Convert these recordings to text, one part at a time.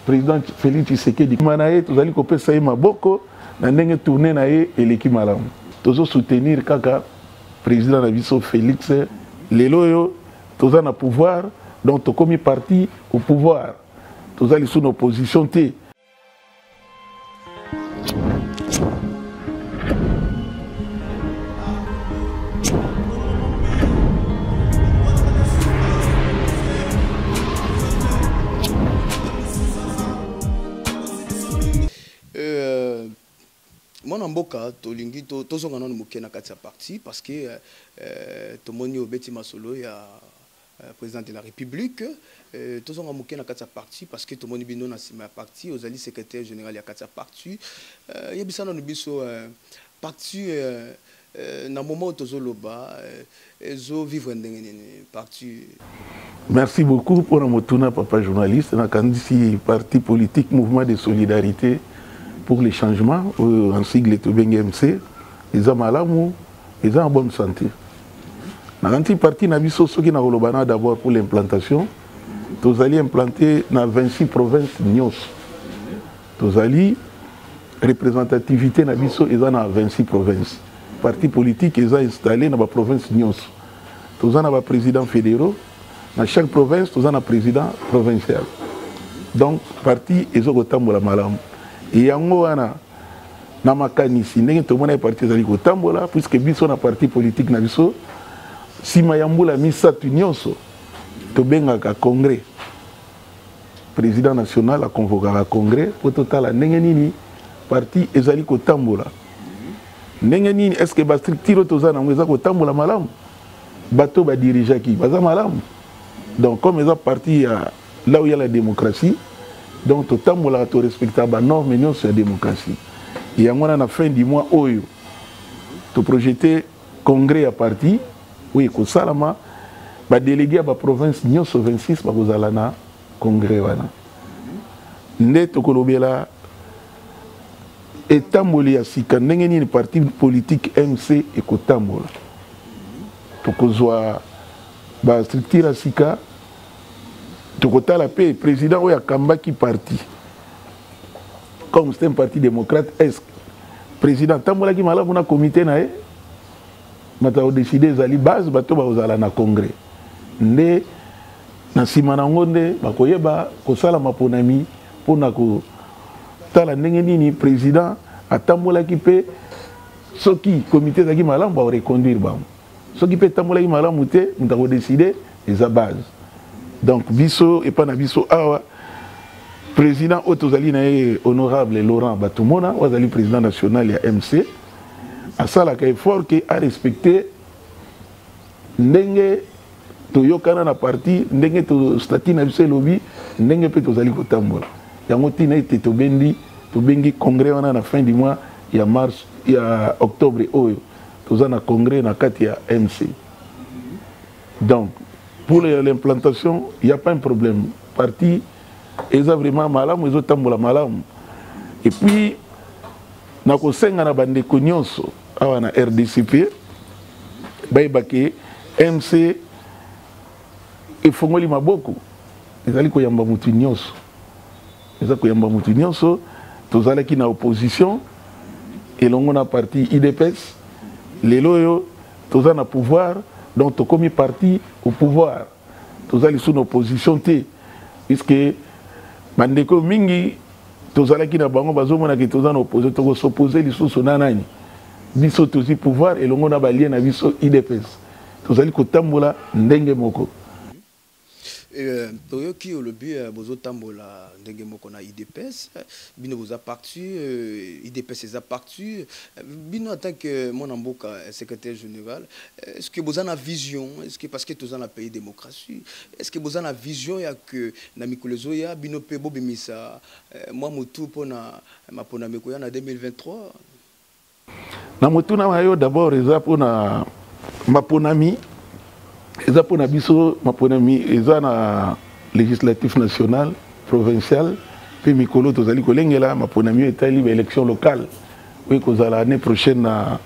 président Félix Tshisekedi manaye tozali kopesa ye maboko na ndenge tourner na ye eleki malamu tozo soutenir kaka président na biso Félix lelo yo toza na pouvoir donc tokomi parti au pouvoir tozali sous opposition te. Mon amboka tolingi tozonga nanu mokena kati ya parti parce que tomoni obeti masolo ya président de la République tozonga mokena kati ya parti parce que tomoni bino na sima ya parti ozali secrétaire général ya kati ya parti yebisana no biso parti na moment tozoloba ezo vivre ndenge nini parti. Merci beaucoup pour motuna papa journaliste na kandisi parti politique mouvement de solidarité pour les changements, en sigle MC, ils ont malamu, ils ont en bonne santé. Dans l'anti parti Nabiso qui n'a pas d'abord pour l'implantation, nous allons implanter dans 26 provinces Nyos. Nous allons représentativité Nabiso ils ont dans 26 provinces. Parti politique ils ont installé dans la province Nyos. Nous avons un président fédéral. Dans chaque province, nous avons un président provincial. Donc, parti ils ont autant de malamu. Et yango wana na makanisi ndenge tomona parti ezali kotambola puisque biso na parti politique na biso sima ya mbula misatu nyonso tobengaka congrès président national a convoqué un congrès pour totala ndenge nini parti ezali kotambola ndenge nini est-ce que ba structure toza na ngeza kotambola malamu bato ba dirigeant ki baza malamu donc comme eza parti là où il y a la démocratie. Donc, tout le monde doit respecter les normes et sur la démocratie. Et à la fin du mois, tu projeté congrès à parti, oui, que Salama, va déléguer à la province Nyon 26, va vous aller na congrès. Net au Kolobela, et Tamboli à Sika, n'engeni parti politique MC et Kotambola. Pour que soit la structure à Sika. Tokota la paix, président ou Kamba qui parti. Comme c'est un parti démocrate, est-ce président Tambola qui malade un comité nae, mata o décidé zali base bato ba ozala na congrès. Né na simana ngonde bakoyeba kosala maponami pona ko tala ndenge nini président atambola ki pe soki comité zaki malade ba reconduire ba. Soki pe tambola ki malade muté mta ko décider les base. Donc, biso et pas na biso awa président Otozali honorable Laurent Batumona, Ozali président national et MC, a ça la effort qui a respecté ndenge to yokana na parti, ndenge to statut na biso lobby, ndenge pe tozali kotambola. Yango tina ete to bengi congrès wana na fin du mois ya mars ya octobre oyo. Tozana congrès na kati ya MC. Donc pour l'implantation, il n'y a pas un problème. Parti, ils ont vraiment malam, ils ont tambola malam. Et puis, nous avons 5 ans de cognos à la RDCP, Baïbake, MC, et Fongoli Maboko. Ils allaient koyamba mutinyoso. Ils allaient koyamba mutinyoso. Tous allés qui na opposition, et l'on a parti IDPS, les loyaux, tous allés na pouvoir. Donc, tu as commis parti au pouvoir. Tu as sous opposition. Puisque, Mandeko Mingi, tu as qui na bango bazomona que tu as opposé, tu as s'opposé les sous nanani. Biso tu pouvoir et l'on a balien à biso IDPS. Tu as dit que tambola ndenge moko. Toyoki au lobby bozo tambola ndenge moko na IDPS bino vous a parti IDPS est parti bino en tant que mon amboka secrétaire général est-ce que vous avez une vision est-ce que parce que tous en a pays démocratie est-ce que vous avez une vision ya que na mikolezo ya bino pe bobimisa moi mutu pona mapona mekoya na 2023 na mutu na mayo d'abord eza pona maponami. Eza pour nabiso maponami eza na législatif national provincial puis mikolo tozali kolengela maponami etali ba élection locale oui kozala l'année prochaine na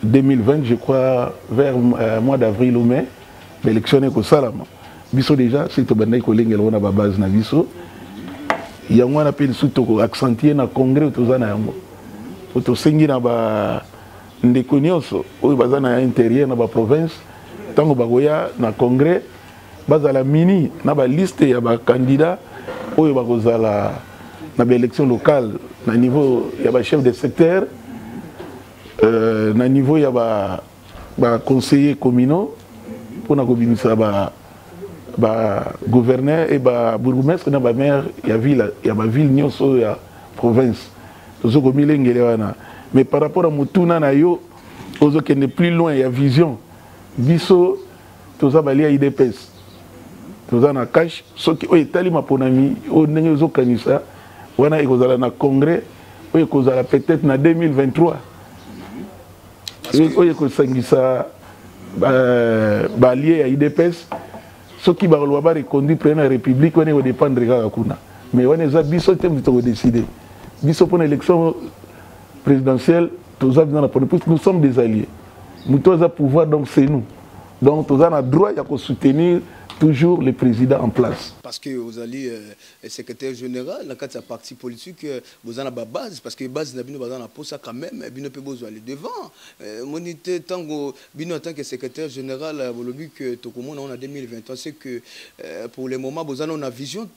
2020 je crois vers mois d'avril ou mai l'élection est ko salama biso déjà c'est to bandai kolengela on a ba base na biso yango wana pe lisusu tokoaccentuer na congrès toza na yango tosengi na bandeko nyonso oyo baza na intérieur na baprovince ntango bakoya na congrès bazala mini na baliste ya bacandidat oyo bakozala na baélection locale na niveau ya bachef de secteur na niveau ya baconseiller communaux mpona kobimisa bagouverneur et babourgmestre na bamaire ya baville nyonso oyo ya province tozokomilengele wana mais par rapport à motuna na yo ozokende plus loin ya vision biso toza balia IDPS toza na cash soki oyo etali maponami oyo ndenge ozokanisa wana ekozala na congrès oyo ekozala peut-être na 2023 oyo ekosangisa balie ya IDPS soki bakoloba bareconduire président ya république wana ekodépendre kaka kuna mais wana eza biso te moto tokodécide biso mpona élection présidentielle toza bina na pone puisque nous sommes des alliés moto aza pouvoir donc c'est nous donc toza na droit ya kosoutenir toujours le président en place. Parce que vous allez secrétaire général, dans le parti politique, vous avez la base, parce que la base n'a pas quand même, vous pouvez aller devant. En tant que secrétaire général, vous avez vu que tout le monde en 2023, c'est que pour le moment, vous avez une vision.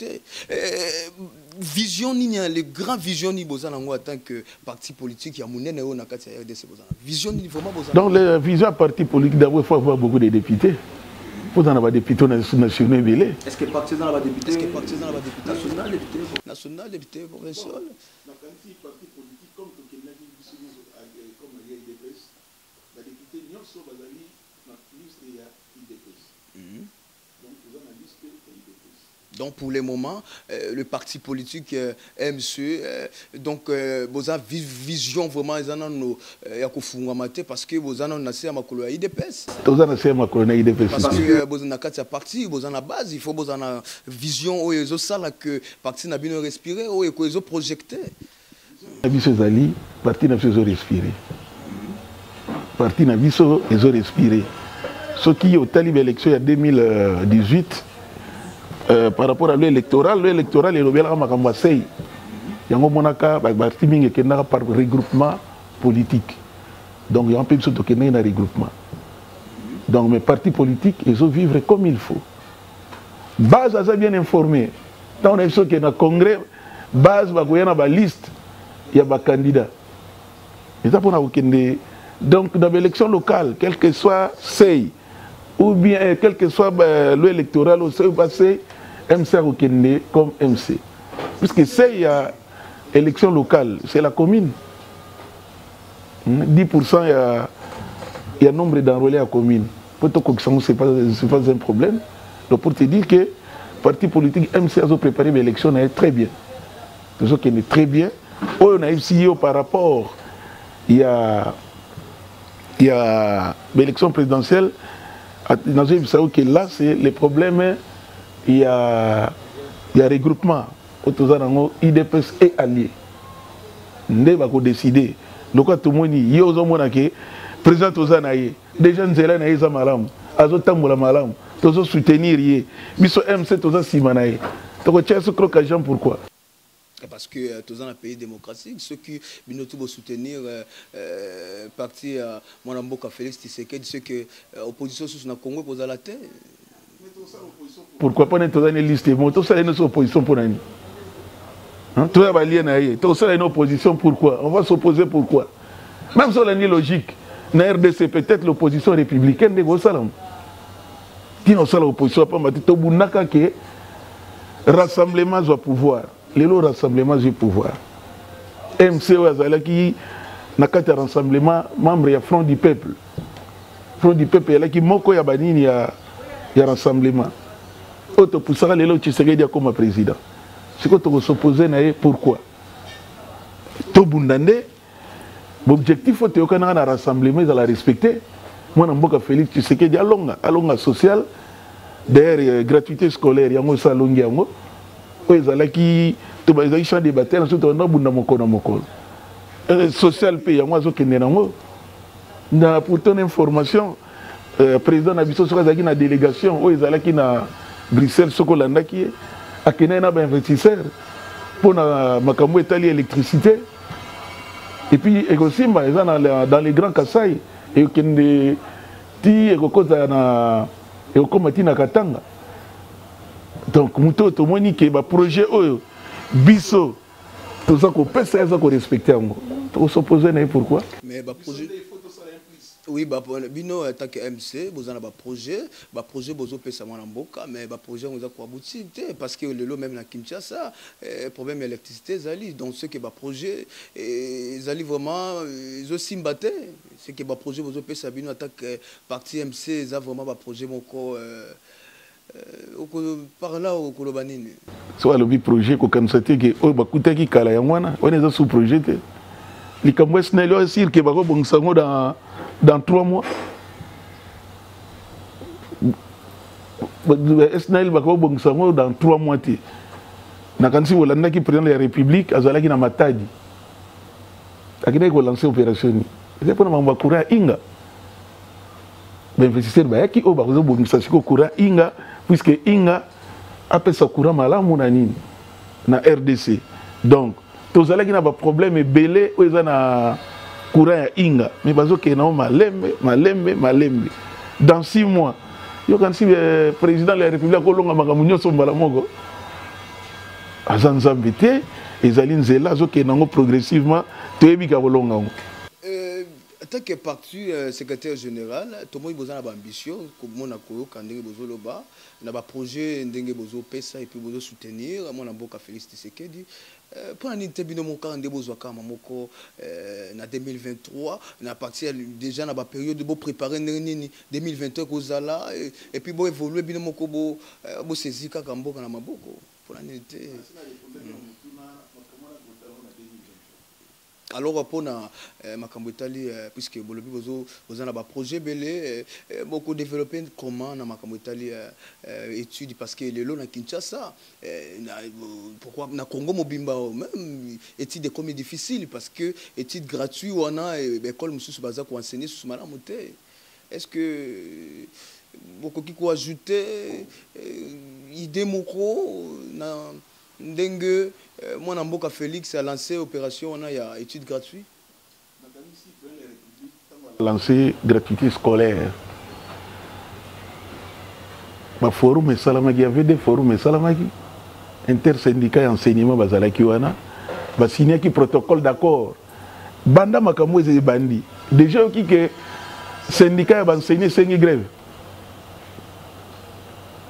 Vision, les grandes visions, vous avez en tant que parti politique, il y a une vision. Donc, la vision parti politique, d'abord, il faut avoir beaucoup de députés. Vous en avez des députés nationaux belés. Est-ce que parti dans la député Est-ce que parti dans la député national, député provincial? Dans le parti politique, comme le IDPS, la députée n'y a pas de liste de l'IDPS. Donc, vous avez la liste de l'IDPS. Donc pour le moment, le parti politique MC, donc vous avez vision vraiment parce que vous avez un IDPS. Vous avez un IDPS. Parce que vous avez un parti, vous avez une base, il faut vous avez une vision où ils ont ça que parti n'a bien respiré, où ils ont projeté. Le parti n'a pas respiré. Parti n'a pas respiré. Ce qui est talibé l'élection en 2018. Par rapport à l'électoral est le bien à Makambasei. Il y a un monaka par regroupement politique. Donc il y a un peu de regroupement. Donc mes partis politiques, ils ont vivre comme il faut. Base a bien informé. Dans on a vu que dans le congrès, base il y a une liste, il y a des candidats. Donc dans l'élection locale, quel que soit CEI, ou bien quel que soit l'électoral au passé, MC Rokende comme MC. Puisque c'est il y a élection locale, c'est la commune. 10% il y a nombre d'enrôlés à la commune. Pour tout ce n'est pas un problème. Donc pour te dire que le parti politique MC a préparé l'élection très bien. Tout ce qui est très bien. On a essayé par rapport il y a l'élection présidentielle. Dans une que là, c'est le problème, il y a regroupement. IDPS et alliés. Nous avons décidé. Donc, tout le monde dit, il y a des président Tozanaye, des gens qui sont malam, azotambola malam, tozo soutenir yé, biso MC toza simanaye. Donc, tu as ce croquage pourquoi? Parce que tous dans un pays démocratique, ceux qui vont soutenir parti Mwanamboka Félix Tshisekedi, ceux qui opposition sur le Congo posent la tête. Pourquoi pas tous une liste de mots? Tout ça est une opposition pour nous. Tout ça va lier. Tout ça est une opposition pourquoi? On va s'opposer pourquoi? Même sur la ligne logique, dans la RDC peut-être l'opposition républicaine de Gossalam. Qui n'a pas l'opposition, pas tout le rassemblement doit pouvoir. Les rassemblements du pouvoir. MC Ouazalaki n'a qu'à rassemblement membre du Front du Peuple. Front du Peuple, il y a qui moko ya banini ya rassemblement. Auto poussera les lots Tshisekedi comme président. C'est quoi tu s'opposer na pourquoi? To bundande l'objectif faut que na rassemblement ils la respecter. Moi Mboka Félix Tshisekedi alonga social d'ailleurs gratuité scolaire yango salongi yango. Ezalaki to bazaki champ de bataille ensuite on a bunda mokona mokolo social pays yango azokende nango na pour ton information président na biso soka zaki na délégation o ezalaki na Bruxelles sokolandaki akene na ba investisseur pour makambo etali électricité. Et puis ekosimba dans les grands Kasaï et kende ti ekokoza na ekokomati na Katanga. Donc muto to moni ke ba projet oyo biso to ça ko pesa ça ko respecter ngo. To s'opposer na pourquoi? Mais ba projet oui, bah, bino tant que MC, vous avez un projet, vous avez un mboka, mais un projet, vous avez abouti, parce que le lot même na Kinshasa, problème d'électricité, donc ce qui est un projet, ils allaient vraiment, ils ont simbaté, ce qui est un projet, vous avez ça, bino tant que parti MC, ils ont vraiment un projet, par là au Kolobanini. Soit le projet, qu'on constate que, oh, bah, coûte qui kala yamwana, on est sous projet. Les Cambouais n'est pas sûr que Bako Bongsango dans 3 mois. Esnail Bako Bongsango dans 3 mois. Nakansi Wolanda qui prend la République, Azalaki na Matadi. Akina ko lancer opération. C'est pour mamba courant inga. Ben investisseur ba yaki o Bako Bongsango courant inga puisque inga appelle ça courant malamu na nini na RDC. Donc tous les gens qui ont des problèmes belé ou ils ont un courant à inga mais bazo ke na malembe dans 6 mois yo kan si le président de la République ko longa makamunyo so mbala moko azanzambité ezali nzela zo ke nango progressivement toyebi ka bolonga ngo. En tant que parti secrétaire général, tout le monde a une ambition, comme on a un projet PESA et puis soutenir, mon amboka Félix Tshisekedi. Pour un interview mon cas en 2023, on a parti déjà dans la période de préparer 2021 et puis bon évoluer bien mon kobo saisir kamboka na maboko pour l'année. Alors, pour makambo etali puisque bolobi bozo na ba projet belé beaucoup développer comment na makambo etali étude parce que lelo na Kinshasa pourquoi na Congo mobimba même étude comme difficile parce que étude gratuit on a école mususu baza ko enseigner sous malamu te. Est-ce que beaucoup qui ko ajouter idée moko na Ndengue, mon amboka Félix a lancé opération, on a études gratuites. Lancé gratuité scolaire. Il y avait des forums intersyndicat et enseignement bazalaki wana ba signé qui protocole d'accord. Banda makambo ezali bandi. Déjà qui que syndicat va enseigner 5 grève.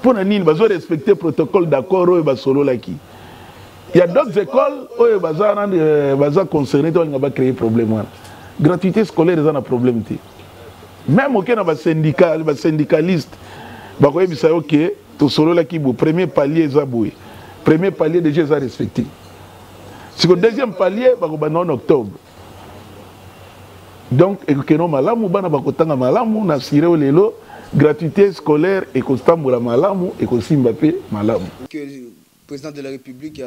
Pour nani bazo respecter protocole d'accord et ba solo laki. Il y a d'autres écoles où les gens concernés ont créé des problèmes. Gratuité scolaire, ils ont un problème. Même aucun syndicat, les syndicalistes, ils ont dit que le premier palier est aboué. Le premier palier déjà est respecté. Si le deuxième palier est en octobre. Donc, gratuité scolaire et président de la République,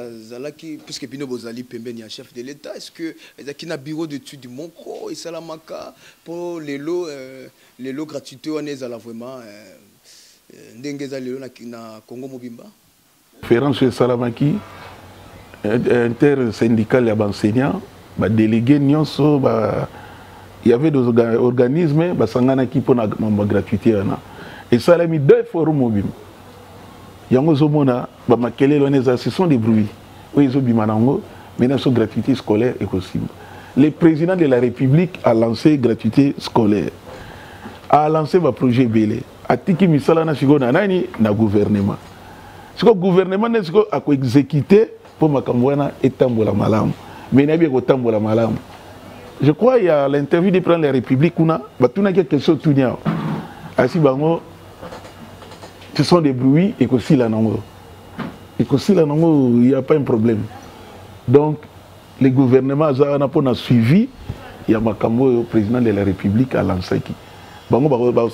puisque Bino Bozali Pembeni est chef de l'État, est-ce que il y a un bureau d'études du Monko et Salamaka pour les lots gratuités on est vraiment ndengeza lelo na Congo mobimba? Conférence sur Salamaki intersyndical ya enseignants, ba délégué nyonso ba il y avait des organismes ba sangana ki pour na gratuité na et ça a mis 2 forums mobiles. Yango zomona ba makele loneza ce sont des bruits oui ils ont bimanango maintenant sur gratuité scolaire et possible. Le président de la République a lancé gratuité scolaire, a lancé un projet belé atiki misala na siko na nani na gouvernement siko gouvernement ne siko a exécuter pour makambo wana etambola malamu mais na bien ko tambola malamu. Je crois il y a l'interview de prendre la République kuna batuna quelque chose tout nia asi bango. Ce sont des bruits et qu'aussi là, il n'y a pas un problème. Donc, le gouvernement a suivi, il y a le président de la République à lancé qui. Ça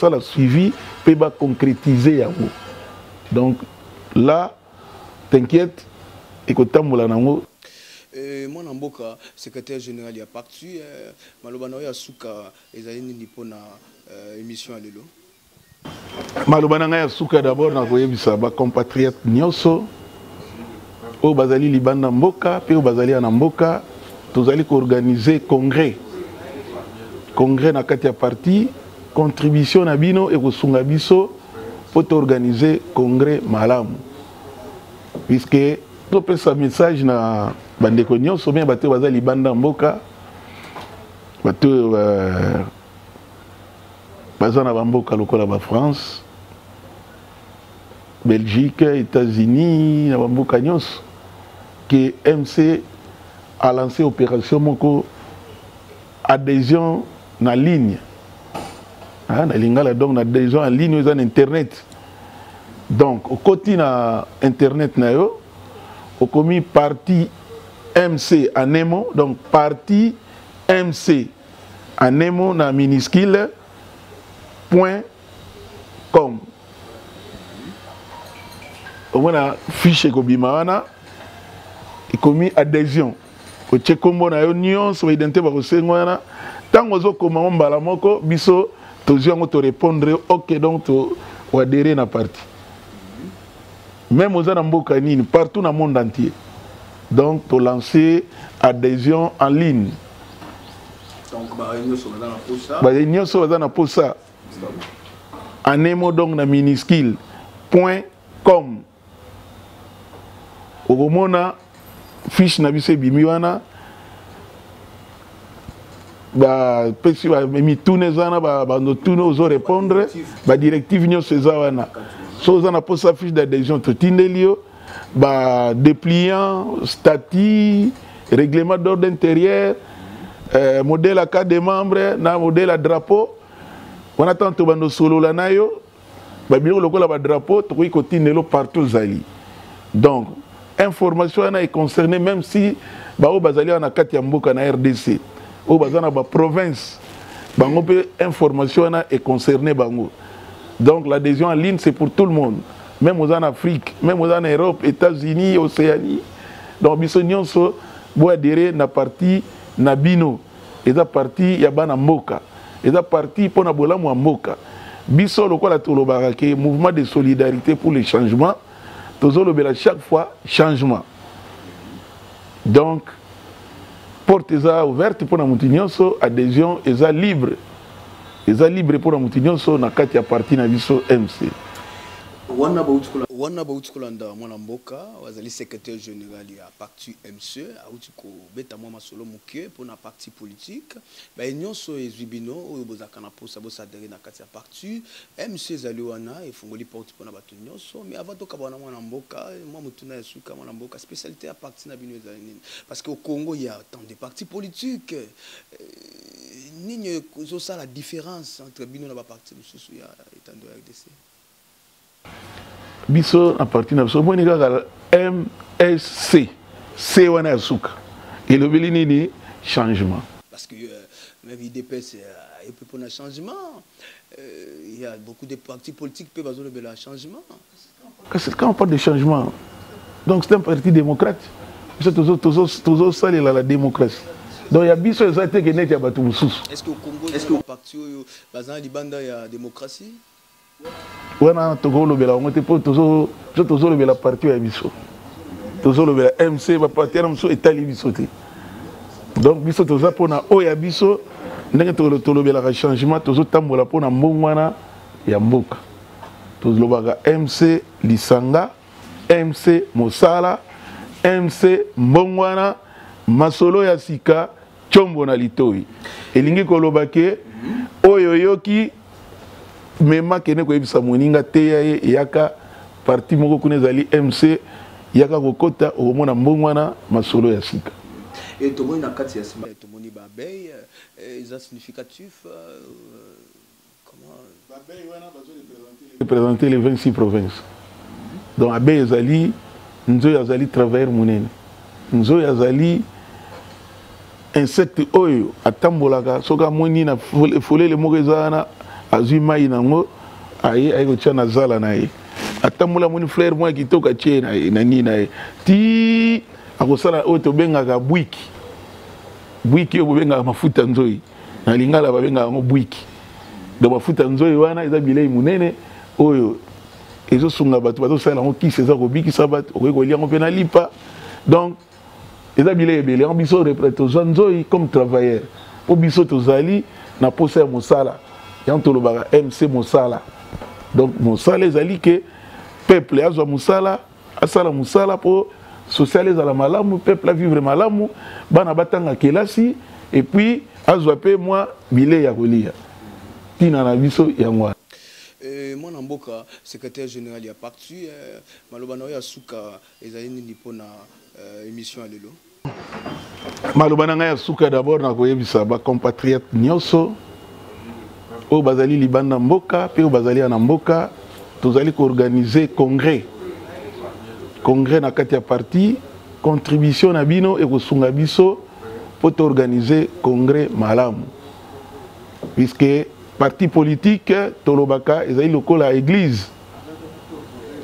a suivi, peut concrétiser. Donc, là, t'inquiète, et que tu mon amboka, secrétaire général, il a parti, Malobano Yasuka, et Zaini pour émission à l'élo. Malobana ya suka d'abord na koyebisa ba compatriotes nyonso au bazali libanda mboka pe au bazali na mboka tozali ko organiser congrès na kati ya parti contribution na bino et kosunga biso pour organiser congrès malamu puisque to pesa message na bandeko nyonso bien bato bazali libanda mboka bato bazana bamboka lokola ba France Belgique, États-Unis, na bamboka nyonso que MC a lancé opération moko adhésion na ligne. Ah, na lingala donc adhésion en ligne aux internet. Donc au côté na internet na yo, au commis parti MC en Nemo, donc parti MC en Nemo na minuscule .com. Au moins fiche kobimawana et commis adhésion. Ko chekombo na yo nyonso identité ba kosengwana tango zo koma mbala moko biso toziongo to répondre OK donc to adhérer na parti. Même aux mboka nini partout dans le monde entier. Donc to lancer adhésion en ligne. Donc ba réunion sur dans la posa. Ba réunion sur dans la posa. En émo donc na minuscule .com. Okomona fiche na biso bimiwana ba pesi ba mi tunezana ba no tuno ozo répondre ba directive nyonso ezawana so za na posa fiche d'adhésion to tindelio ba dépliant statut règlement d'ordre intérieur modèle à carte des membres na modèle à drapeau on attend to bando solo la nayo ba biro lokola ba drapeau to ko tinelo partout zali donc information est concernée même si bao bazali na kati ya mboka na RDC ou bazana ba province bango pe information est concernée bango donc l'adhésion en ligne c'est pour tout le monde même aux en Afrique même aux en Europe États-Unis Océanie donc biso nyonso bo adhérer na parti na bino eza parti ya bana mboka eza parti pona bolamu ya mboka biso lokola tolobaka ke mouvement de solidarité pour le changement à chaque fois changement. Donc, porte ouverte pour la Moutinionso, adhésion est libre. Est libre pour la Moutinionso, na kati ya parti na biso MC. Wana Bautikola nda mwana mboka wazali secrétaire général ya parti MC autiko beta mwa masolo muke pour na parti politique ba nyonso ezibino oyo bozaka na posa bosadere na kati ya parti MC zali wana efungoli porte pour na bato nyonso mais avant to kabana mwana mboka mwa mutuna esuka mwana mboka spécialité ya parti na bino ezali nini parce que au Congo il y a tant de partis politiques nini zo ça la différence entre bino na ba parti mususu ya étant de RDC biso à partir de biso moni kaka MSC C wana asuka et le nini changement parce que même IDPS il peut pour un changement il y a beaucoup de partis politiques qui peuvent avoir un changement quand on parle de changement donc c'est un parti démocrate c'est toujours ça la démocratie donc il y a biso ezate que net ya batu mususu est-ce que au Congo est-ce que parti bazan libanda ya démocratie wana tokolobela ngote po tozolobela parti ya biso tozolobela MC ba parti ya biso etali biso te donc biso toza pona oya biso ndenge tolobela changement tozotambola pona mbongwana ya mboka tozolobaka MC lisanga MC mosala MC mbongwana masolo ya sika chombo na litoi elingi kolobake oyo yoki mema kene ko ebisa moninga te yaka parti moko kuna ezali MC yaka kokota omona mbongwana masolo ya sika et tout monde na kati ya sima tout monde babay ils significatif comment babay wana bazo représenter les 26 provinces donc abay ezali nzo yazali travers munene nzo yazali insecte oyo atambolaka soka moni na folele moko ezana azui mai nango aye ko tshana zala naye atambola moni frère moi kitoka tshie na nini naye ti akosala oyo tobengaka bwiki bwiki oyo bobengaka mafuta nzoi na lingala babengaka ngo bwiki do mafuta nzoi wana eza bilei munene oyo ezosunga bato bazosala yango kisi eza kobikisa bato okoki kolia yango mpe na lipa Donc, les amis, les ambitions représentants comme travailleurs. Pour biso tozali, na posé à Moussala. Et on te le baga MC Moussala. Donc, Moussala, les alliés que peuple a joué Moussala, a sala Moussala pour socialiser à la malamu, peuple a vivre malamu, bana batanga kelasi, et puis a joué moi, bilé ya kolia. Tina na biso ya moi. Moi, Namboka, secrétaire général, il y a parti. Malobana ya suka, ezali ni pona émission à l'élo. Malobana ya suka d'abord na koyebisa ba compatriotes nyonso. O bazali libanda mboka, pe o bazali na mboka, tozali ko organiser congrès. Congrès na kati ya parti, contribution na bino et ko sunga biso pour organiser congrès malamu. Puisque parti politique tolobaka ezali lokola église.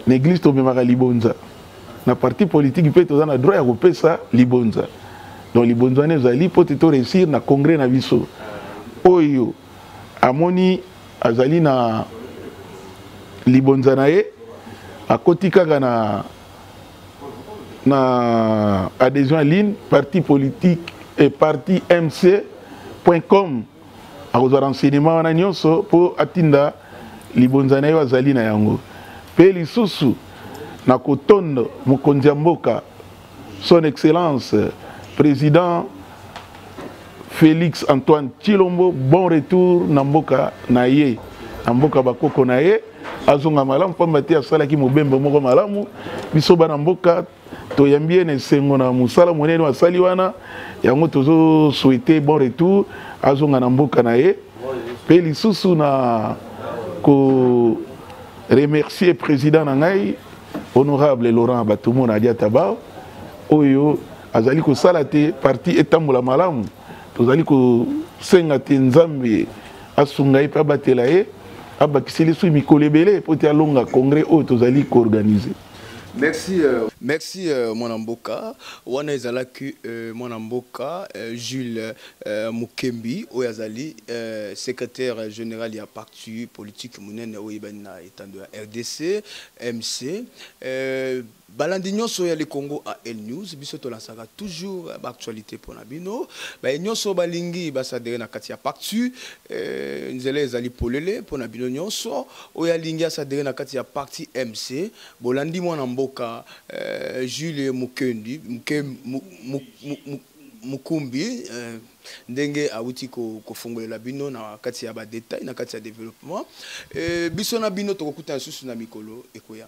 L'église tobemaka libonza. Na parti politique pe tozana droit ya kopesa libonza. Donc libonza ne ezali po te réussir na congrès na biso. Oyo amoni azali na libonza na ye akoti kaka na adhésion en ligne parti politique et parti mc.com akozwa renseignement wana nyonso po atinda libonza na ye azali na yango pe lisusu na kotondo mokonzi ya mboka son excellence président Félix Antoine Tshilombo, bon retour na mboka na ye na mboka bakoko na ye azonga malamu pamba te asalaki mobembe moko malamu biso bana mboka toyambi na esengo na mosala monene asali wana yango tozo souhaiter bon retour azonga na mboka na ye pe lisusu na ko remercier président na ngai honorable Laurent Batumo na Diataba oyo azali ko sala te parti etambola malamu tozali ko senga te nzambe asunga pe abatela ye abakisi lisu mikolo ebele po te alonga congrès oyo tozali ko organiser. Merci Mwanamboka. Wana ezalaki Mwanamboka Jules Mukembi Oyazali secrétaire général ya parti politique munene oyebana etando ya RDC MC balandi nyonso ya le Congo à El News biso to lansaka toujours actualité pour nabino ba nyonso balingi basadere na kati ya parti nzele ezali polele pour nabino nyonso oyalingi asadere na kati ya parti MC bolandi Mwanamboka Jules Mukendi Mukumbi ndenge awuti ko fongolela bino na kati ya ba détail na kati ya développement biso na bino tokokuta susu na mikolo ekoya.